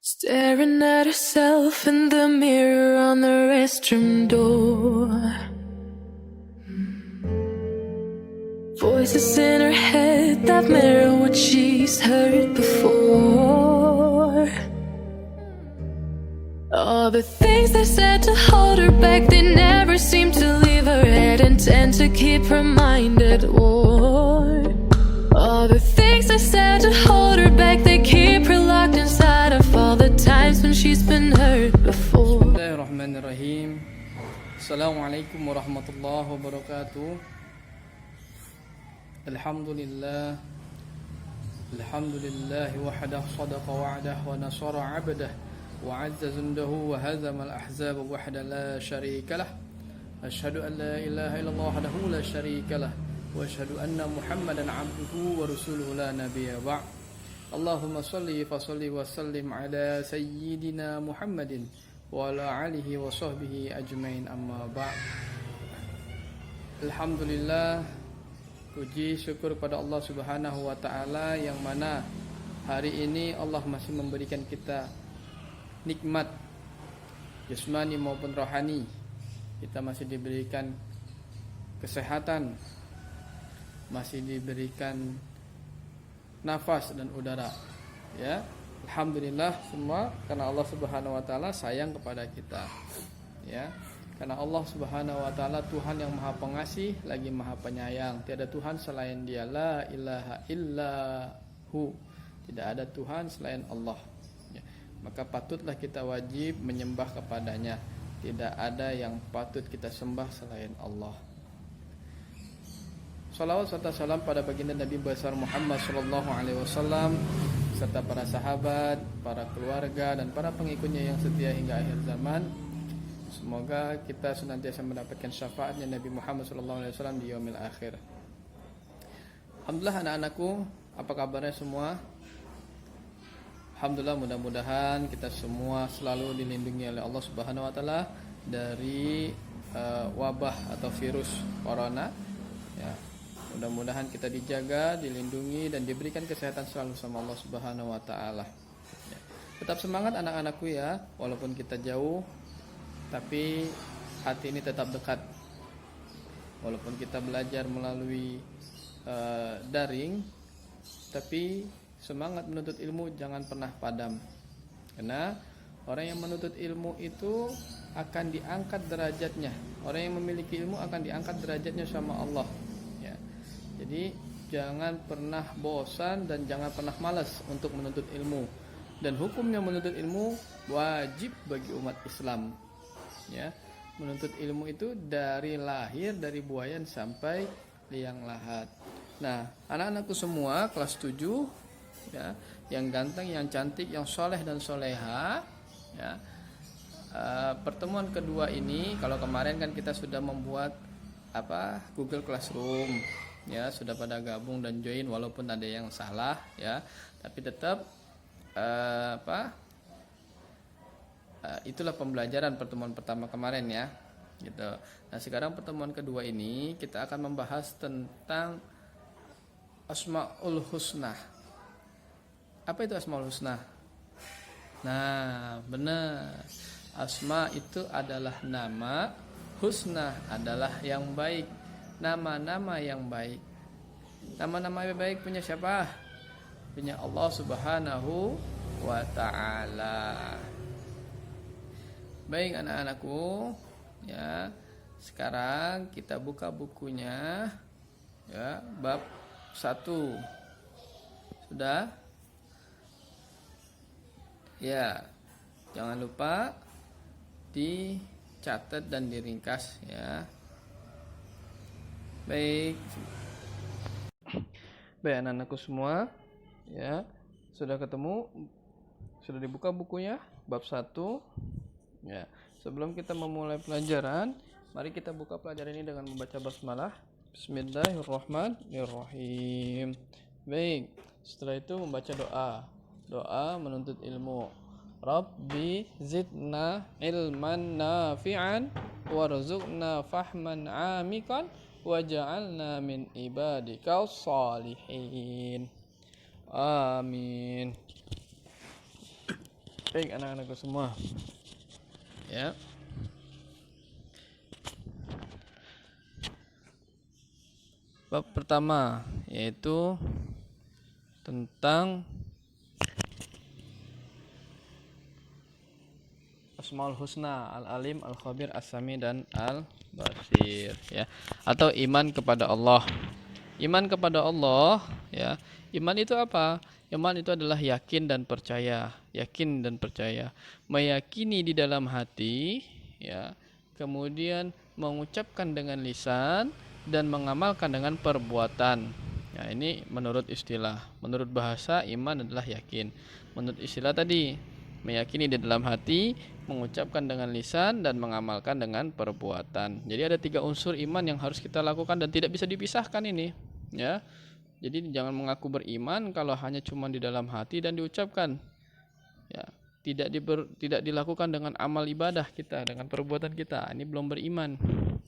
Staring at herself in the mirror on the restroom door. Voices in her head that mirror what she's heard before. All the things they said to hold her back, they never seem to leave her head and tend to keep her mind at war. All the things they said to hold her back, they keep her locked inside of all the times when she's been hurt before. Bismillahirrahmanirrahim. Assalamualaikum warahmatullahi wabarakatuh. Alhamdulillah wahdah sadaqa wa'dah wa nasara 'abdah wa 'azza jundahu wa hazama al-ahzaba wahda la syarika lah. Asyhadu an la ilaha illallah wahdahu la syarika lah wa asyhadu anna Muhammadan 'abduhu wa rasuluhu la nabiyya ba'd. Allahumma shalli wa sallim ala sayyidina Muhammadin wa ala alihi wa sahbihi ajmain, amma ba'd. Alhamdulillah, puji syukur pada Allah Subhanahu wa taala yang mana hari ini Allah masih memberikan kita nikmat jasmani maupun rohani. Kita masih diberikan kesehatan, masih diberikan nafas dan udara, ya. Alhamdulillah semua karena Allah Subhanahu wa taala sayang kepada kita, ya. Karena Allah Subhanahu wa taala Tuhan yang Maha Pengasih lagi Maha Penyayang. Tiada Tuhan selain Dia, la ilaha illahu. Tidak ada Tuhan selain Allah, ya. Maka patutlah kita wajib menyembah kepadanya. Tidak ada yang patut kita sembah selain Allah. Salawat serta salam pada baginda Nabi besar Muhammad sallallahu alaihi wasallam serta para sahabat, para keluarga dan para pengikutnya yang setia hingga akhir zaman. Semoga kita senantiasa mendapatkan syafaatnya Nabi Muhammad sallallahu alaihi wasallam di yaumil akhir. Alhamdulillah anak-anakku, apa kabarnya semua? Alhamdulillah, mudah-mudahan kita semua selalu dilindungi oleh Allah Subhanahu wa taala dari wabah atau virus corona, ya. Mudah-mudahan kita dijaga, dilindungi dan diberikan kesehatan selalu sama Allah Subhanahu wa taala. Ya. Tetap semangat anak-anakku ya, walaupun kita jauh tapi hati ini tetap dekat. Walaupun kita belajar melalui daring, tapi semangat menuntut ilmu jangan pernah padam. Karena orang yang menuntut ilmu itu akan diangkat derajatnya. Orang yang memiliki ilmu akan diangkat derajatnya sama Allah, ya. Jadi jangan pernah bosan dan jangan pernah malas untuk menuntut ilmu. Dan hukumnya menuntut ilmu wajib bagi umat Islam, ya. Menuntut ilmu itu dari lahir, dari buayan sampai liang lahat. Nah, anak-anakku semua kelas 7, ya, yang ganteng, yang cantik, yang soleh dan soleha, ya. Pertemuan kedua ini, kalau kemarin kan kita sudah membuat Google Classroom, ya, sudah pada gabung dan join walaupun ada yang salah, ya, tapi tetap itulah pembelajaran pertemuan pertama kemarin, ya, gitu. Nah, sekarang pertemuan kedua ini kita akan membahas tentang Asmaul Husna. Apa itu Asmaul Husna? Nah, benar. Asma itu adalah nama, husna adalah yang baik. Nama-nama yang baik. Nama-nama yang baik punya siapa? Punya Allah Subhanahu wa taala. Baik anak-anakku, ya. Sekarang kita buka bukunya, ya, bab 1. Sudah? Ya, jangan lupa dicatat dan diringkas, ya. Baik anak-anakku semua, ya, sudah ketemu, sudah dibuka bukunya bab 1, ya. Sebelum kita memulai pelajaran, mari kita buka pelajaran ini dengan membaca basmalah. Bismillahirrahmanirrahim. Baik, setelah itu membaca doa menuntut ilmu. Rabbi zidna ilman nafi'an warzuqna fahman 'amikan waj'alna min ibadikal salihin. Amin. Baik anak-anakku semua. Ya. Bab pertama yaitu tentang Asmaul Husna, Al-Alim, Al-Khabir, As-Sami dan Al-Basir ya. Atau iman kepada Allah. Iman kepada Allah ya. Iman itu apa? Iman itu adalah yakin dan percaya, yakin dan percaya. Meyakini di dalam hati ya. Kemudian mengucapkan dengan lisan dan mengamalkan dengan perbuatan. Ya, ini menurut istilah. Menurut bahasa iman adalah yakin. Menurut istilah tadi meyakini di dalam hati, mengucapkan dengan lisan dan mengamalkan dengan perbuatan. Jadi ada 3 unsur iman yang harus kita lakukan dan tidak bisa dipisahkan ini, ya. Jadi jangan mengaku beriman kalau hanya cuma di dalam hati dan diucapkan. Ya, tidak dilakukan dengan amal ibadah kita, dengan perbuatan kita. Ini belum beriman,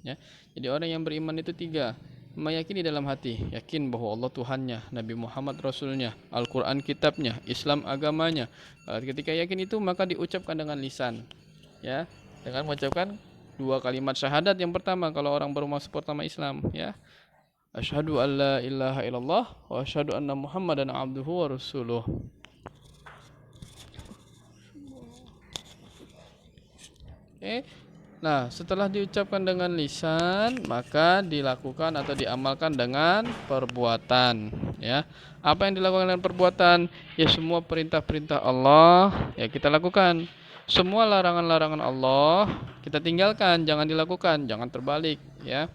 ya. Jadi orang yang beriman itu 3. Meyakini dalam hati, yakin bahwa Allah Tuhannya, Nabi Muhammad Rasulnya, Al-Quran kitabnya, Islam agamanya. Ketika yakin itu maka diucapkan dengan lisan, ya, dengan mengucapkan 2 kalimat syahadat. Yang pertama kalau orang baru masuk pertama Islam, ya, asyhadu alla ilaha illallah wa asyhadu anna Muhammadan abduhu wa rasuluh. Oke. Nah, setelah diucapkan dengan lisan, maka dilakukan atau diamalkan dengan perbuatan, ya. Apa yang dilakukan dengan perbuatan? Ya semua perintah-perintah Allah ya kita lakukan. Semua larangan-larangan Allah kita tinggalkan, jangan dilakukan, jangan terbalik, ya.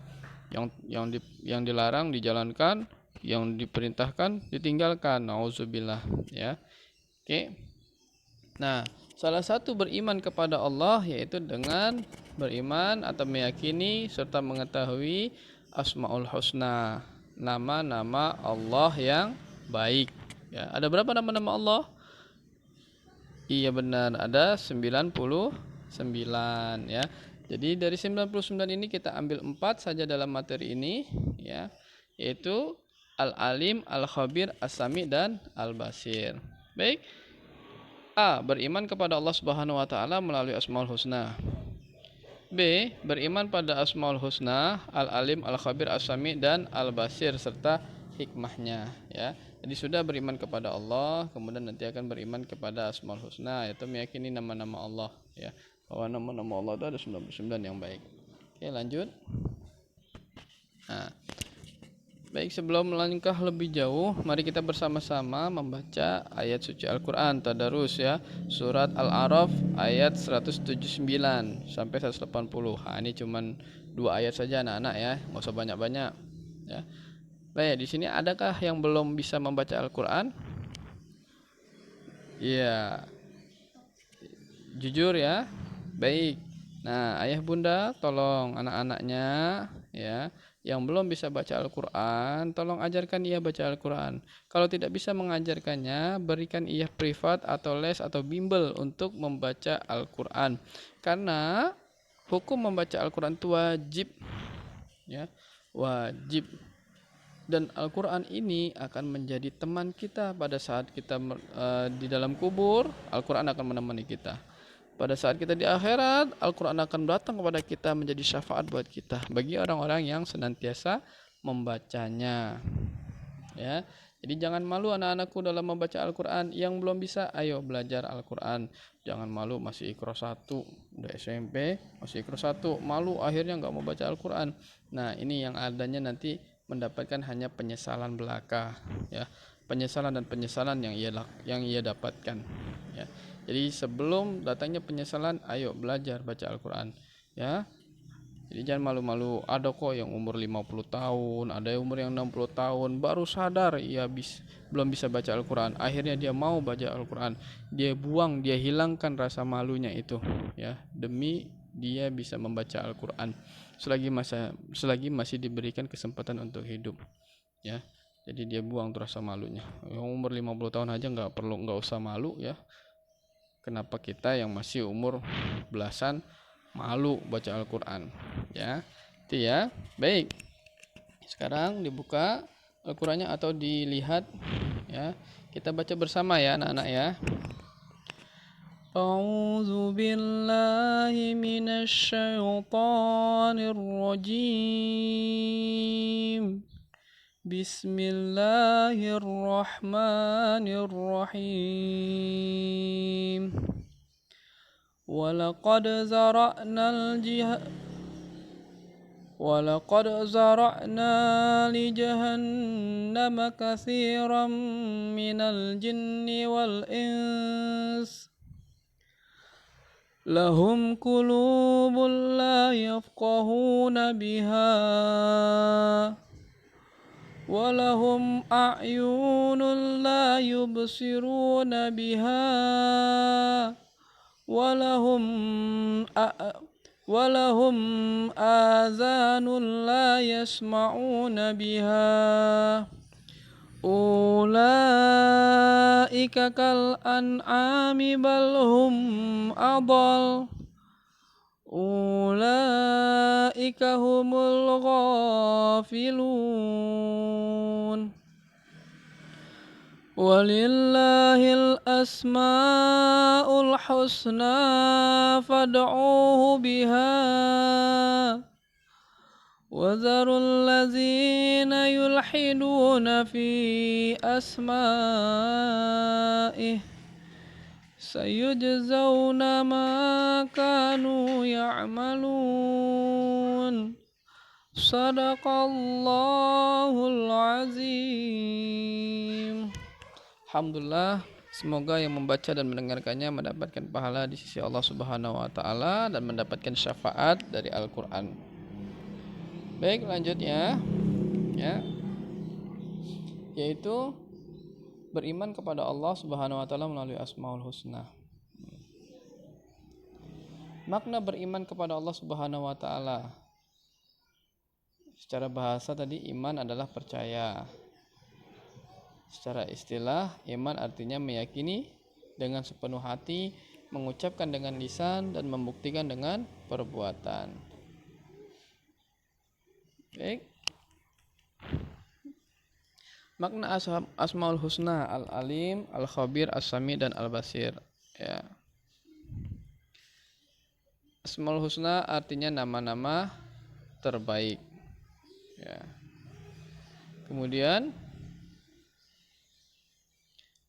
Yang dilarang dijalankan, yang diperintahkan ditinggalkan. Nauzubillah, ya. Oke. Nah, salah satu beriman kepada Allah yaitu dengan beriman atau meyakini serta mengetahui Asmaul Husna, nama-nama Allah yang baik. Ya, ada berapa nama-nama Allah? Iya benar, ada 99 ya. Jadi dari 99 ini kita ambil 4 saja dalam materi ini ya, yaitu Al-Alim, Al-Khabir, As-Sami dan Al-Basir. Baik. A. Beriman kepada Allah Subhanahu wa taala melalui Asmaul Husna. B. Beriman pada Asmaul Husna, Al-Alim, Al-Khabir, As-Sami dan Al-Basir serta hikmahnya, ya. Jadi sudah beriman kepada Allah, kemudian nanti akan beriman kepada Asmaul Husna, yaitu meyakini nama-nama Allah, ya. Bahwa nama-nama Allah itu ada 99 yang baik. Oke, lanjut. Nah, baik, sebelum melangkah lebih jauh, mari kita bersama-sama membaca ayat suci Al-Quran Tadarus, ya. Surat Al-A'raf ayat 179 sampai 180. Nah, ini cuman 2 ayat saja anak-anak ya, nggak usah banyak-banyak, ya. Baik, di sini adakah yang belum bisa membaca Al-Quran? Iya, jujur ya. Baik. Nah, ayah bunda tolong anak-anaknya ya yang belum bisa baca Al-Quran, tolong ajarkan ia baca Al-Quran. Kalau tidak bisa mengajarkannya, berikan ia privat atau les atau bimbel untuk membaca Al-Quran. Karena hukum membaca Al-Quran itu wajib, ya, wajib. Dan Al-Quran ini akan menjadi teman kita pada saat kita di dalam kubur. Al-Quran akan menemani kita. Pada saat kita di akhirat, Al-Quran akan datang kepada kita menjadi syafaat buat kita bagi orang-orang yang senantiasa membacanya, ya. Jadi jangan malu anak-anakku dalam membaca Al-Quran. Yang belum bisa, ayo belajar Al-Quran. Jangan malu, masih Iqra 1, udah SMP masih Iqra 1, malu akhirnya nggak mau baca Al-Quran. Nah, ini yang adanya nanti mendapatkan hanya penyesalan belaka, ya, penyesalan dan penyesalan yang ia dapatkan, ya. Jadi sebelum datangnya penyesalan, ayo belajar baca Al-Quran, ya. Jadi jangan malu-malu. Ada kok yang umur 50 tahun, ada yang umur yang 60 tahun baru sadar ia belum bisa baca Al-Quran. Akhirnya dia mau baca Al-Quran, dia hilangkan rasa malunya itu, ya, demi dia bisa membaca Al-Quran selagi masih diberikan kesempatan untuk hidup, ya. Jadi dia buang tuh rasa malunya. Yang umur 50 tahun aja nggak usah malu, ya. Kenapa kita yang masih umur belasan malu baca Al-Quran, ya. Itu ya. Baik, sekarang dibuka Al-Qurannya atau dilihat, ya. Kita baca bersama ya anak-anak ya. أعوذ بالله من الشيطان الرجيم بسم الله الرحمن الرحيم ولقد زرعنا لجهنم كثيرا من الجن والإنس لهم قلوب لا يفقهون بها ولهم أعين لا يبصرون بها ولهم آذان لا يسمعون بها أولئك كالأنعام بل هم أضل أولئك هم الغافلون ولله الأسماء الحسنى فادعوه بها وذروا الذين يلحدون في أسمائه سيجزون ما كانوا يعملون صدق الله العظيم. Alhamdulillah, semoga yang membaca dan mendengarkannya mendapatkan pahala di sisi Allah Subhanahu wa taala dan mendapatkan syafaat dari Al-Qur'an. Baik, lanjutnya ya, yaitu beriman kepada Allah Subhanahu wa taala melalui Asmaul Husna. Makna beriman kepada Allah Subhanahu wa taala. Secara bahasa tadi iman adalah percaya. Secara istilah iman artinya meyakini dengan sepenuh hati, mengucapkan dengan lisan dan membuktikan dengan perbuatan. Baik. Makna Asmaul Husna Al-Alim, Al-Khabir, As-Sami dan Al-Basir ya. Asmaul Husna artinya nama-nama terbaik ya. Kemudian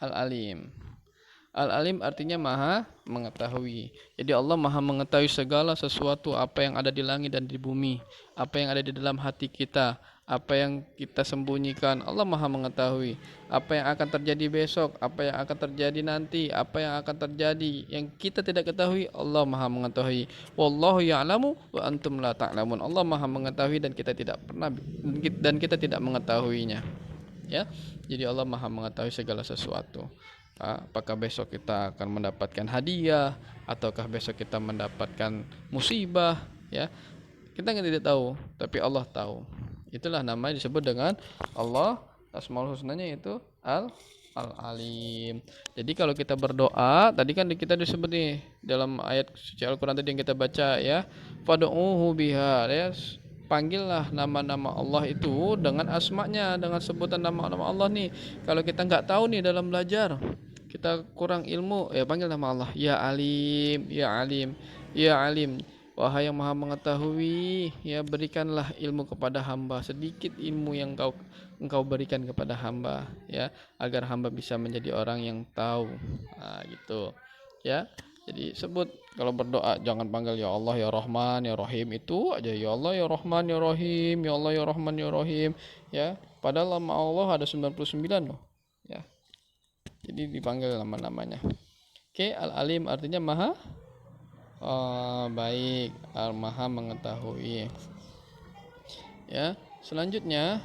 Al-Alim. Al-Alim artinya maha mengetahui. Jadi Allah maha mengetahui segala sesuatu, apa yang ada di langit dan di bumi, apa yang ada di dalam hati kita, apa yang kita sembunyikan. Allah maha mengetahui apa yang akan terjadi besok, apa yang akan terjadi nanti, apa yang akan terjadi yang kita tidak ketahui. Allah maha mengetahui. Wallahu ya'lamu wa antum la ta'lamun. Allah maha mengetahui dan kita tidak tidak mengetahuinya ya. Jadi Allah maha mengetahui segala sesuatu. Apakah besok kita akan mendapatkan hadiah ataukah besok kita mendapatkan musibah ya, kita tidak tahu, tapi Allah tahu. Itulah nama disebut dengan Allah. Asmaul Husnanya itu Al-Alim. Jadi kalau kita berdoa, tadi kan kita disebut nih dalam ayat suci Al-Quran tadi yang kita baca ya, fad'uhu biha ya, panggillah nama-nama Allah itu dengan asma'nya, dengan sebutan nama-nama Allah nih. Kalau kita nggak tahu nih dalam belajar, kita kurang ilmu, ya panggil nama Allah. Ya Alim, Ya Alim, Ya Alim. Wahai yang maha mengetahui, ya berikanlah ilmu kepada hamba, sedikit ilmu yang engkau berikan kepada hamba, ya, agar hamba bisa menjadi orang yang tahu. Gitu, ya. Jadi sebut kalau berdoa jangan panggil ya Allah ya Rahman ya Rahim, itu aja ya Allah ya Rahman ya Rahim, ya Allah ya Rahman ya Rahim, ya. Padahal nama Allah ada 99 loh, ya. Jadi dipanggil nama-namanya. Oke, Al-Alim artinya maha baik, maha mengetahui. Ya, selanjutnya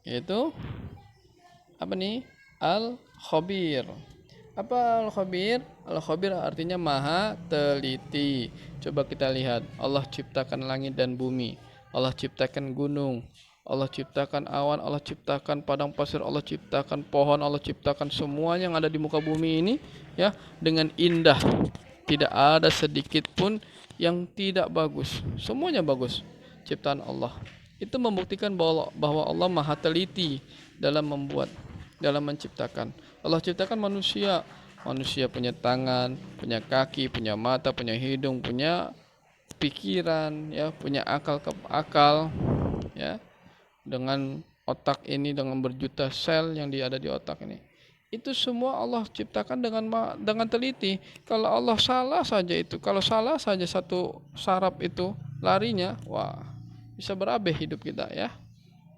yaitu apa nih? Al-Khabir. Apa Al-Khabir? Al-Khabir artinya maha teliti. Coba kita lihat, Allah ciptakan langit dan bumi, Allah ciptakan gunung, Allah ciptakan awan, Allah ciptakan padang pasir, Allah ciptakan pohon, Allah ciptakan semuanya yang ada di muka bumi ini ya dengan indah. Tidak ada sedikit pun yang tidak bagus. Semuanya bagus ciptaan Allah. Itu membuktikan bahwa Allah maha teliti dalam menciptakan. Allah ciptakan manusia. Manusia punya tangan, punya kaki, punya mata, punya hidung, punya pikiran, ya, punya akal, ya, dengan otak ini, dengan berjuta sel yang ada di otak ini. Itu semua Allah ciptakan dengan teliti. Kalau Allah salah saja itu, kalau salah saja satu saraf itu larinya, wah, bisa berabe hidup kita, ya.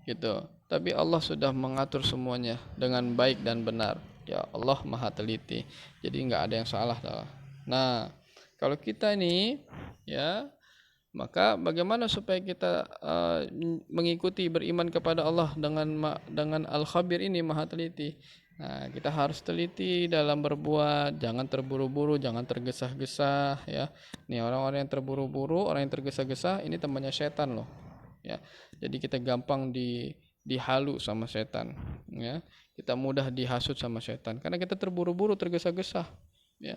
Gitu. Tapi Allah sudah mengatur semuanya dengan baik dan benar. Ya, Allah Maha teliti. Jadi nggak ada yang salah. Nah, kalau kita ini, ya, maka bagaimana supaya kita mengikuti beriman kepada Allah dengan Al-Khabir ini, Maha teliti. Nah, kita harus teliti dalam berbuat, jangan terburu-buru, jangan tergesa-gesa, ya. Nih, orang-orang yang terburu-buru, orang yang tergesa-gesa ini temannya setan loh, ya. Jadi kita gampang dihalu sama setan, ya. Kita mudah dihasut sama setan karena kita terburu-buru, tergesa-gesa, ya.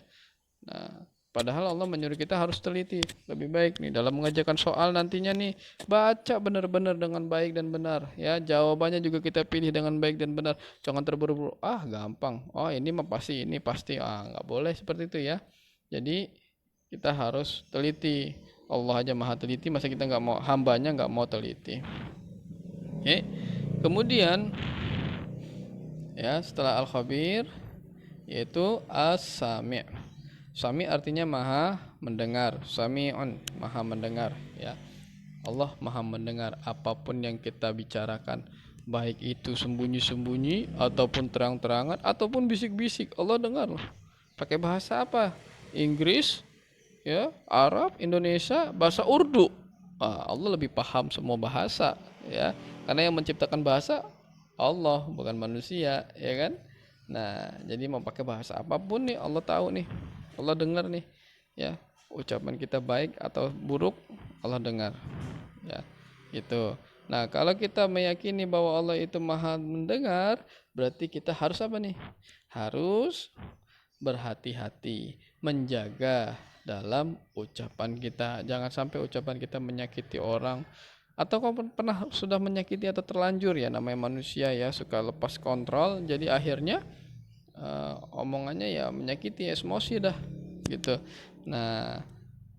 Nah, padahal Allah menyuruh kita harus teliti. Lebih baik nih dalam mengajarkan soal nantinya nih, baca benar-benar dengan baik dan benar, ya. Jawabannya juga kita pilih dengan baik dan benar. Jangan terburu-buru. Ah, gampang. Oh, ini mah pasti, ini pasti. Ah, nggak boleh seperti itu, ya. Jadi kita harus teliti. Allah aja Maha teliti, masa kita nggak mau, hambanya nggak mau teliti. Oke. Kemudian, ya, setelah Al-Khabir yaitu As-Sami'. Sami artinya maha mendengar. Sami'un, maha mendengar, ya. Allah maha mendengar apapun yang kita bicarakan, baik itu sembunyi-sembunyi ataupun terang-terangan ataupun bisik-bisik. Allah dengar. Pakai bahasa apa? Inggris, ya, Arab, Indonesia, bahasa Urdu. Allah lebih paham semua bahasa, ya. Karena yang menciptakan bahasa Allah, bukan manusia, ya kan? Nah, jadi mau pakai bahasa apapun nih, Allah tahu nih. Allah dengar nih, ya. Ucapan kita baik atau buruk, Allah dengar, ya. Itu. Nah, kalau kita meyakini bahwa Allah itu maha mendengar, berarti kita harus apa nih? Harus berhati-hati, menjaga dalam ucapan kita. Jangan sampai ucapan kita menyakiti orang. Atau kau pernah sudah menyakiti atau terlanjur, ya, namanya manusia, ya, suka lepas kontrol. Jadi akhirnya omongannya ya menyakiti, emosi dah, gitu. Nah,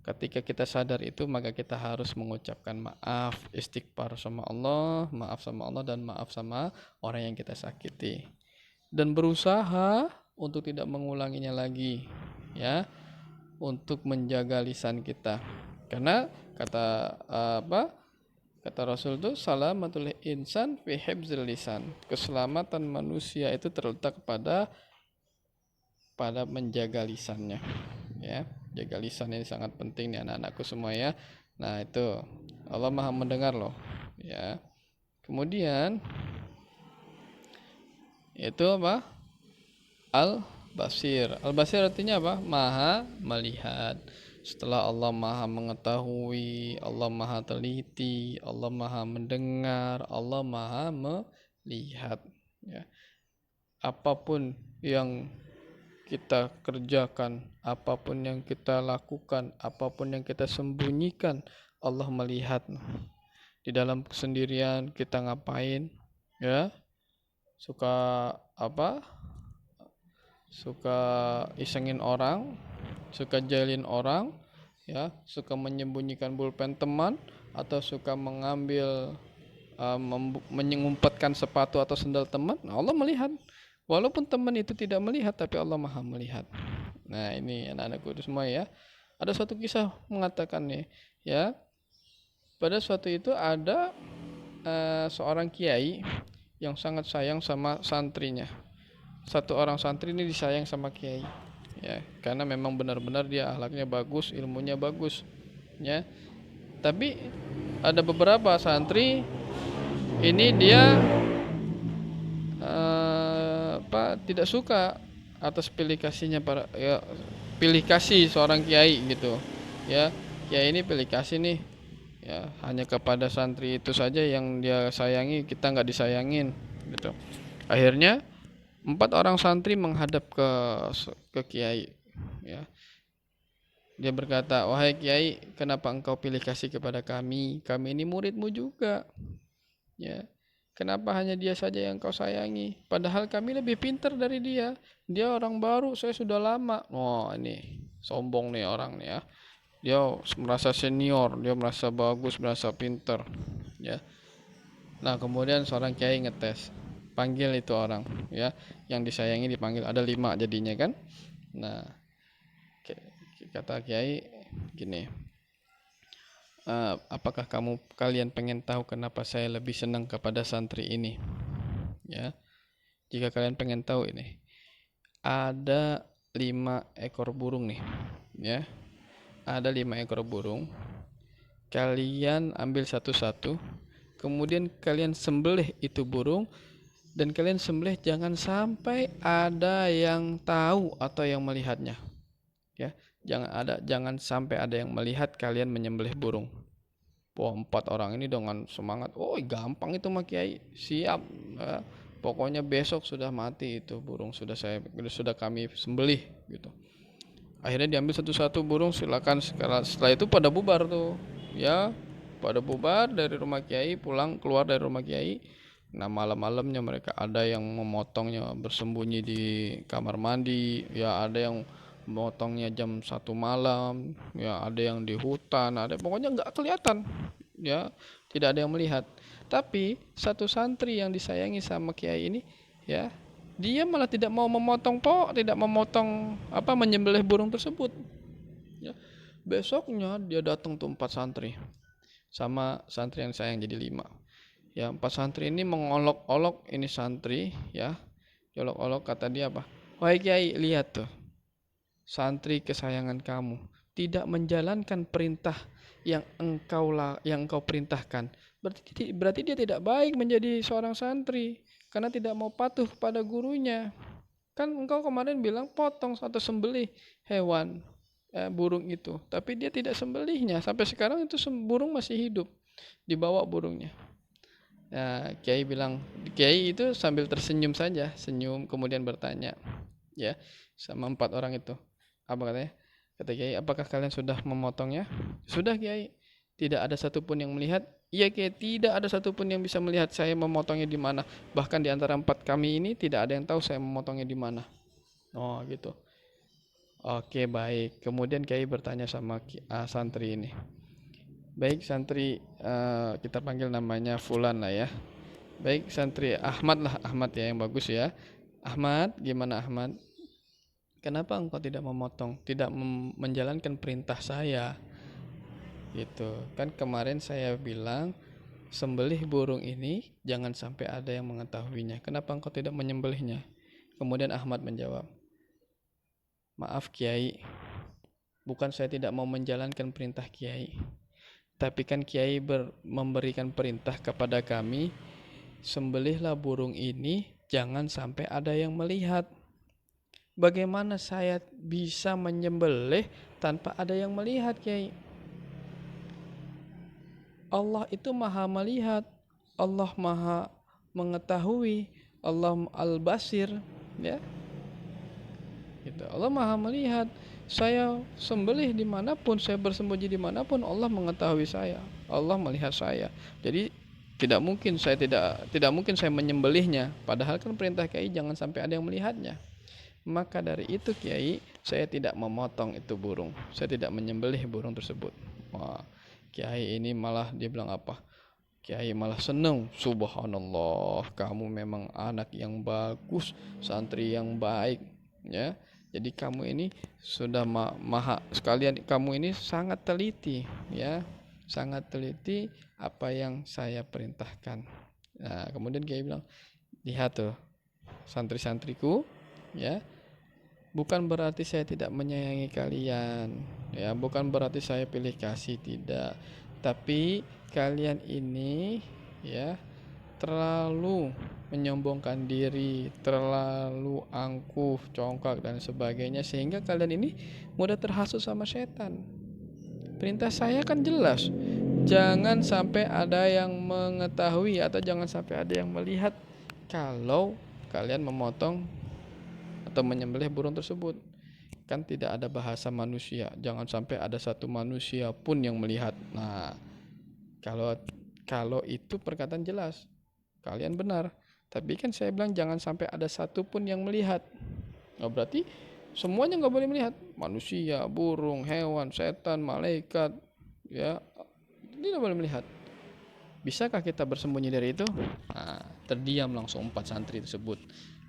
ketika kita sadar itu, maka kita harus mengucapkan maaf, istighfar sama Allah, maaf sama Allah dan maaf sama orang yang kita sakiti, dan berusaha untuk tidak mengulanginya lagi, ya, untuk menjaga lisan kita. Karena kata Rasul itu, salamatul insan fi hifzil lisan. Keselamatan manusia itu terletak pada menjaga lisannya, ya. Jaga lisan ini sangat penting nih anak-anakku semua, ya. Nah, itu Allah maha mendengar loh, ya. Kemudian itu apa? Al-Basir. Al-Basir artinya apa? Maha melihat. Setelah Allah maha mengetahui, Allah maha teliti, Allah maha mendengar, Allah maha melihat, ya. Apapun yang kita kerjakan, apapun yang kita lakukan, apapun yang kita sembunyikan, Allah melihat. Di dalam kesendirian kita ngapain, ya? Suka apa? Suka isengin orang, suka jailin orang, ya, suka menyembunyikan pulpen teman, atau suka mengambil mengumpetkan sepatu atau sendal teman. Nah, Allah melihat. Walaupun teman itu tidak melihat, tapi Allah maha melihat. Nah, ini anak-anakku itu semua, ya. Ada suatu kisah mengatakan nih, ya, pada suatu itu ada seorang kiai yang sangat sayang sama santrinya. Satu orang santri ini disayang sama kiai, ya, karena memang benar-benar dia akhlaknya bagus, ilmunya bagus, ya. Tapi ada beberapa santri ini dia tidak suka atas pilih kasihnya pilih kasih seorang kiai, gitu, ya. Kiai ini pilih kasih nih, ya, hanya kepada santri itu saja yang dia sayangi, kita nggak disayangin, gitu. Akhirnya 4 orang santri menghadap ke kiai, ya. Dia berkata, wahai kiai, kenapa engkau pilih kasih kepada kami? Kami ini muridmu juga, ya. Kenapa hanya dia saja yang kau sayangi? Padahal kami lebih pintar dari dia. Dia orang baru, saya sudah lama. Oh, ini sombong nih orang nih ya. Dia merasa senior, dia merasa bagus, merasa pintar. Ya. Nah, kemudian seorang kiai ngetes. Panggil itu orang, ya. Yang disayangi dipanggil. Ada 5 jadinya kan? Nah, kata kiai gini. Apakah kalian pengen tahu kenapa saya lebih senang kepada santri ini? Ya, jika kalian pengen tahu ini, ada 5 ekor burung nih, ya, ada 5 ekor burung. Kalian ambil satu-satu, kemudian kalian sembelih itu burung, dan kalian sembelih jangan sampai ada yang tahu atau yang melihatnya. Ya, jangan sampai ada yang melihat kalian menyembelih burung. Wah, 4 orang ini dengan semangat. Oh, gampang itu mah Kiai. Siap. Pokoknya besok sudah mati itu burung, sudah kami sembelih gitu. Akhirnya diambil satu-satu burung, silakan. Setelah itu pada bubar tuh. Ya, pada bubar dari rumah Kiai, keluar dari rumah Kiai. Nah, malam-malamnya mereka ada yang memotongnya bersembunyi di kamar mandi, ya ada yang memotongnya jam 1 malam, ya ada yang di hutan, ada pokoknya nggak kelihatan, ya tidak ada yang melihat. Tapi satu santri yang disayangi sama Kiai ini, ya dia malah tidak mau menyembelih burung tersebut. Ya. Besoknya dia datang tuh 4 santri sama santri yang sayang jadi 5. Ya, 4 santri ini mengolok-olok ini santri, ya. Olok-olok, kata dia apa? Wahai Kiai, lihat tuh. Santri kesayangan kamu tidak menjalankan perintah yang engkau perintahkan. Berarti dia tidak baik menjadi seorang santri karena tidak mau patuh pada gurunya. Kan engkau kemarin bilang potong atau sembelih hewan burung itu, tapi dia tidak sembelihnya. Sampai sekarang itu burung masih hidup, dibawa burungnya. Nah, Kiai itu sambil tersenyum saja, senyum kemudian bertanya, ya, sama 4 orang itu. Apa katanya? Kata Kiai, apakah kalian sudah memotongnya? Sudah Kiai. Tidak ada satupun yang melihat. Iya Kiai, tidak ada satupun yang bisa melihat saya memotongnya di mana. Bahkan di antara 4 kami ini tidak ada yang tahu saya memotongnya di mana. Oh gitu. Oke, baik. Kemudian Kiai bertanya sama santri ini. Baik santri, kita panggil namanya Fulan lah ya. Baik santri Ahmad lah, Ahmad ya yang bagus ya. Ahmad, gimana Ahmad? Kenapa engkau tidak memotong, tidak menjalankan perintah saya? Gitu. Kan kemarin saya bilang sembelih burung ini jangan sampai ada yang mengetahuinya. Kenapa engkau tidak menyembelihnya? Kemudian Ahmad menjawab, maaf Kiai, bukan saya tidak mau menjalankan perintah Kiai. Tapi kan Kiai memberikan perintah kepada kami, sembelihlah burung ini, jangan sampai ada yang melihat. Bagaimana saya bisa menyembelih tanpa ada yang melihat, Kiai? Allah itu maha melihat, Allah maha mengetahui, Allah al-basir, ya. Gitu. Allah maha melihat. Saya sembelih dimanapun, saya bersembunyi dimanapun, Allah mengetahui saya, Allah melihat saya. Jadi tidak mungkin saya menyembelihnya. Padahal kan perintah Kiai jangan sampai ada yang melihatnya. Maka dari itu Kiai, saya tidak memotong itu burung, saya tidak menyembelih burung tersebut. Wah, Kiai ini malah dia bilang apa? Kiai malah seneng. Subhanallah, kamu memang anak yang bagus, santri yang baik, ya. Jadi kamu ini sudah sekalian, kamu ini sangat teliti, ya, sangat teliti apa yang saya perintahkan. Nah, kemudian Kiai bilang, lihat tuh santri-santriku, ya, bukan berarti saya tidak menyayangi kalian, ya, bukan berarti saya pilih kasih, tidak. Tapi kalian ini, ya, terlalu menyombongkan diri, terlalu angkuh, congkak dan sebagainya, sehingga kalian ini mudah terhasut sama setan. Perintah saya kan jelas, jangan sampai ada yang mengetahui atau jangan sampai ada yang melihat kalau kalian memotong atau menyembelih burung tersebut. Kan tidak ada bahasa manusia, jangan sampai ada satu manusia pun yang melihat. Nah, kalau itu perkataan jelas, kalian benar. Tapi kan saya bilang jangan sampai ada satu pun yang melihat. Nah, berarti semuanya nggak boleh melihat. Manusia, burung, hewan, setan, malaikat, ya tidak boleh melihat. Bisakah kita bersembunyi dari itu? Nah, terdiam langsung 4 santri tersebut.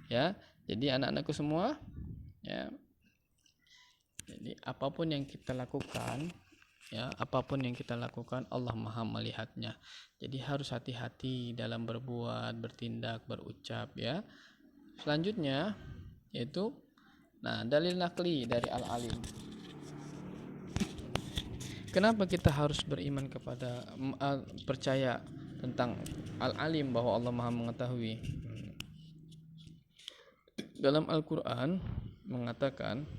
Ya, jadi anak-anakku semua, ya. Jadi apapun yang kita lakukan, ya, apapun yang kita lakukan Allah Maha melihatnya. Jadi harus hati-hati dalam berbuat, bertindak, berucap, ya. Selanjutnya yaitu dalil nakli dari al-alim. Kenapa kita harus beriman kepada percaya tentang al-alim bahwa Allah Maha mengetahui? Dalam Al-Qur'an mengatakan,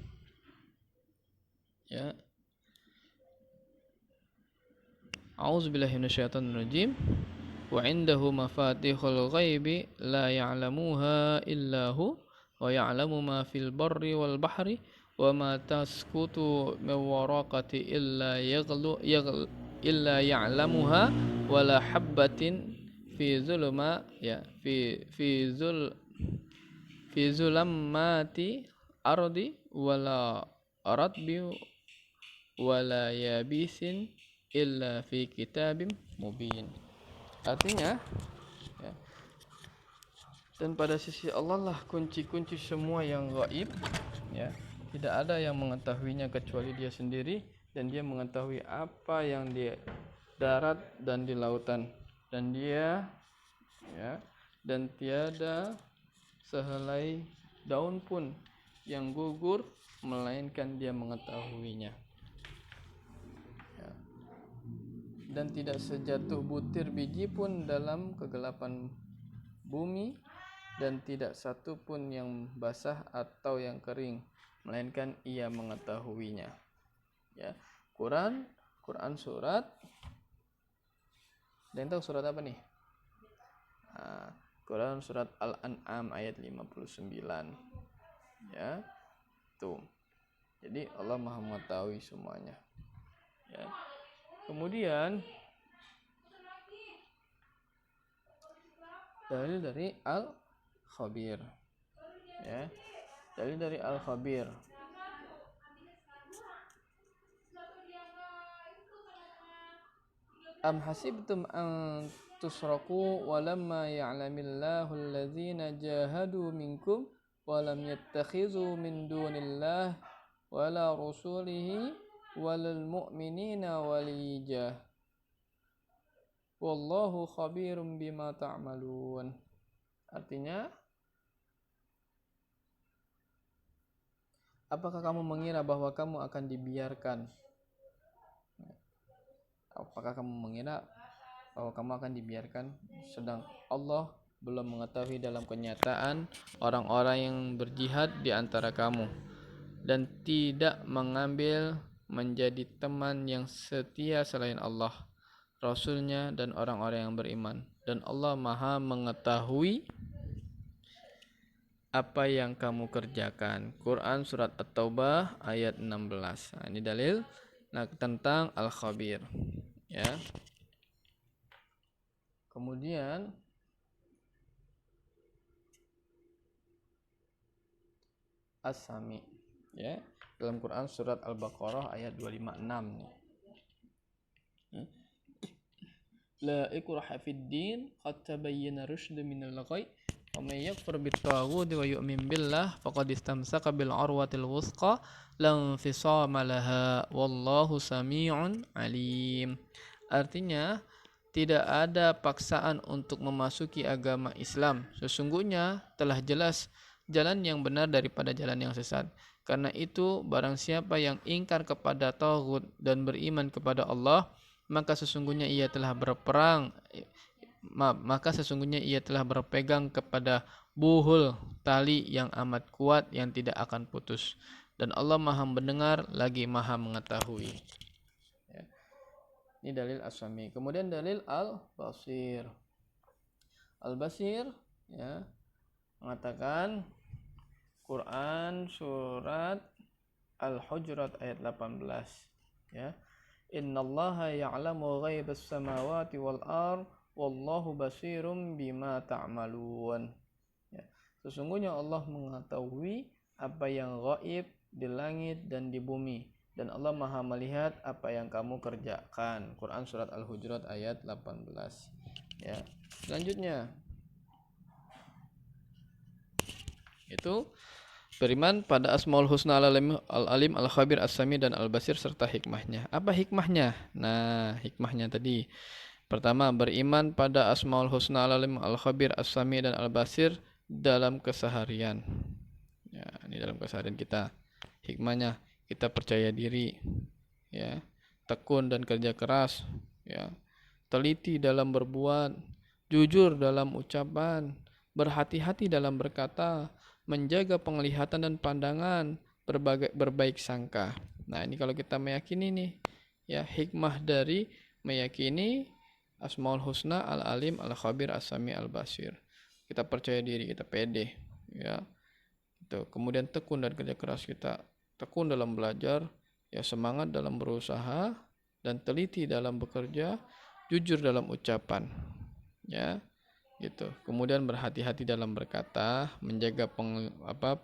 ya, A'udzubillahi minasyaitonirrajim. Wa 'indahu mafatihul ghaibi la ya'lamuha illahu wa ya'lamu ma fil barri wal bahri wa ma tasqutu min waraqati illa ya'lamuha wa la habbatin fi zulma ya fi zulammati ardi wala ratbi wala yabisin illa fi kitabim mubin. Artinya, ya, dan pada sisi Allah lah kunci-kunci semua yang gaib, ya. Tidak ada yang mengetahuinya kecuali Dia sendiri, dan Dia mengetahui apa yang di darat dan di lautan, dan Dia, ya, dan tiada sehelai daun pun yang gugur melainkan Dia mengetahuinya. Dan tidak sejatuh butir biji pun dalam kegelapan bumi, dan tidak satu pun yang basah atau yang kering melainkan Ia mengetahuinya. Ya, Quran surat, dan tahu surat apa nih? Quran surat Al-An'am ayat 59. Ya, tuh. Jadi Allah Maha mengetahui semuanya. Ya. Kemudian dalil dari Al-Khabir, ya, dalil dari Al-Khabir. Am hasibtum an tusraku walamma ya'lamillahu alladhina jahadu minkum walam yattakhizu min dunillah wala rusulihi walal mu'minina waliyah wallahu khabirum bima ta'malun. Artinya, apakah kamu mengira bahwa kamu akan dibiarkan? Apakah kamu mengira bahwa kamu akan dibiarkan sedang Allah belum mengetahui dalam kenyataan orang-orang yang berjihad di antara kamu, dan tidak mengambil menjadi teman yang setia selain Allah, Rasulnya, dan orang-orang yang beriman. Dan Allah Maha mengetahui apa yang kamu kerjakan. Quran surat At-Taubah ayat 16. Nah, ini dalil tentang Al-Khabir, ya. Kemudian As-Sami, ya, dalam Quran surat Al-Baqarah ayat 256 nih. La ikraha fid din qad tabayyana rusydu minal ghayy wa may yakfur bit-taghut wa yu'min billah faqad istamsaka bil urwatil wuthqa la infisama laha wallahu samii'un alim. Artinya, tidak ada paksaan untuk memasuki agama Islam. Sesungguhnya telah jelas jalan yang benar daripada jalan yang sesat. Karena itu, barang siapa yang ingkar kepada taghut dan beriman kepada Allah, maka sesungguhnya ia telah berpegang kepada buhul tali yang amat kuat yang tidak akan putus. Dan Allah Maha mendengar lagi Maha mengetahui. Ya. Ini dalil As-Sami. Kemudian dalil Al-Basir. Al-Basir, ya, mengatakan Quran surat Al-Hujurat ayat 18, ya. Innallaha ya'lamu ghaibas samawati wal ard wallahu basirum bima ta'malun. Ya, sesungguhnya Allah mengetahui apa yang gaib di langit dan di bumi, dan Allah Maha melihat apa yang kamu kerjakan. Quran surat Al-Hujurat ayat 18. Ya. Selanjutnya itu beriman pada Asmaul Husna Al-Alim, Al-Khabir, As-Sami dan Al-Basir serta hikmahnya. Apa hikmahnya? Nah, hikmahnya tadi pertama, beriman pada Asmaul Husna Al-Alim, Al-Khabir, As-Sami dan Al-Basir dalam keseharian. Ya, ini dalam keseharian kita. Hikmahnya kita percaya diri, ya, tekun dan kerja keras, ya, teliti dalam berbuat, jujur dalam ucapan, berhati-hati dalam berkata, menjaga penglihatan dan pandangan, berbaik sangka. Nah, ini kalau kita meyakini nih, ya, hikmah dari meyakini Asmaul Husna, Al-Alim, Al-Khabir, As-Sami, Al-Basir. Kita percaya diri, kita pede, ya. Itu. Kemudian tekun dan kerja keras kita, tekun dalam belajar, ya, semangat dalam berusaha dan teliti dalam bekerja, jujur dalam ucapan, ya, gitu. Kemudian berhati-hati dalam berkata, menjaga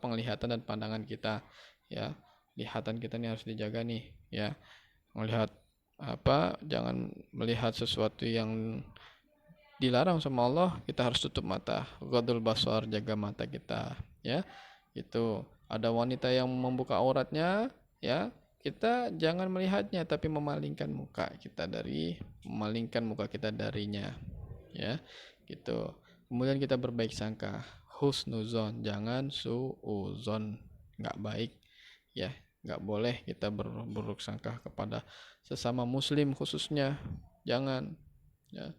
penglihatan dan pandangan kita, ya. Lihatan kita ini harus dijaga nih, ya. Melihat jangan melihat sesuatu yang dilarang sama Allah, kita harus tutup mata. Ghadul basar, jaga mata kita, ya. Itu ada wanita yang membuka auratnya, ya, kita jangan melihatnya tapi memalingkan muka kita darinya, ya, gitu. Kemudian kita berbaik sangka, husnuzon, jangan suuzon, nggak baik, ya, nggak boleh kita berburuk sangka kepada sesama muslim khususnya, jangan, ya,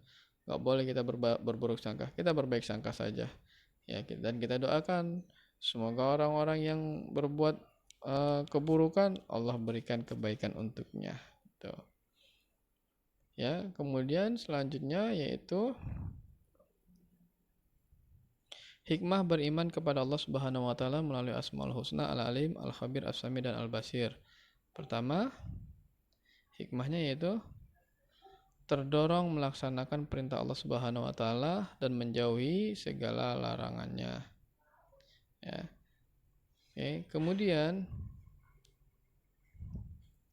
nggak boleh kita berburuk sangka, kita berbaik sangka saja, ya. Dan kita doakan semoga orang-orang yang berbuat keburukan Allah berikan kebaikan untuknya. Gitu. Ya, kemudian selanjutnya yaitu hikmah beriman kepada Allah Subhanahu wa taala melalui Asmaul Husna, Al-Alim, Al-Khabir, As-Sami dan Al-Basir. Pertama, hikmahnya yaitu terdorong melaksanakan perintah Allah Subhanahu wa taala dan menjauhi segala larangannya. Ya. Oke, kemudian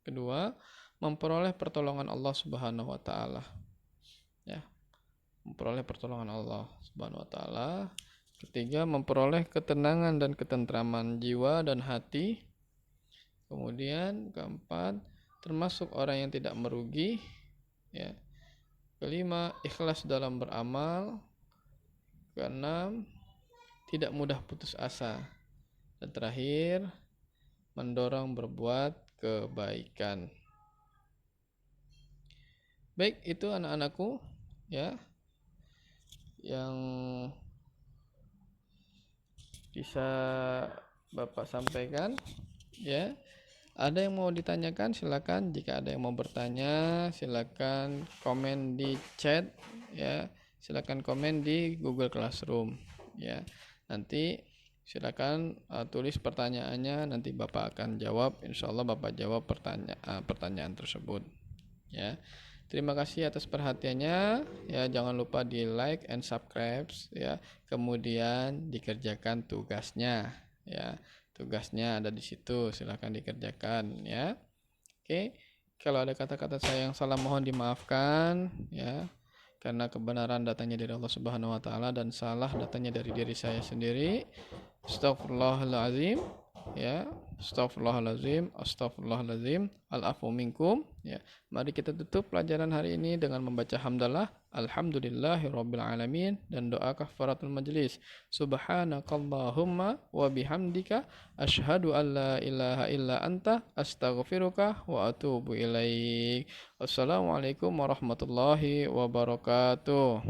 kedua, memperoleh pertolongan Allah Subhanahu wa taala. Ya. Memperoleh pertolongan Allah Subhanahu wa taala. Ketiga, memperoleh ketenangan dan ketentraman jiwa dan hati. Kemudian keempat, termasuk orang yang tidak merugi, ya. Kelima, ikhlas dalam beramal. Keenam, tidak mudah putus asa. Dan terakhir, mendorong berbuat kebaikan. Baik, itu anak-anakku, ya, yang bisa Bapak sampaikan, ya. Ada yang mau ditanyakan silakan, jika ada yang mau bertanya silakan komen di chat, ya. Silakan komen di Google Classroom, ya. Nanti silakan tulis pertanyaannya, nanti Bapak akan jawab. Insyaallah Bapak jawab pertanyaan tersebut, ya. Terima kasih atas perhatiannya, ya. Jangan lupa di like and subscribe, ya. Kemudian dikerjakan tugasnya, ya. Tugasnya ada di situ, silakan dikerjakan, ya. Oke, kalau ada kata-kata saya yang salah mohon dimaafkan, ya. Karena kebenaran datangnya dari Allah Subhanahu wa taala dan salah datangnya dari diri saya sendiri. Astagfirullahalazim, ya. Astagfirullahalazim, al-afu minkum, ya. Mari kita tutup pelajaran hari ini dengan membaca hamdalah, alhamdulillahirabbil alamin, dan doa kafaratul majlis. Subhanakallahumma wa bihamdika asyhadu an la ilaha illa anta astaghfiruka wa atubu ilaik. Wassalamualaikum warahmatullahi wabarakatuh.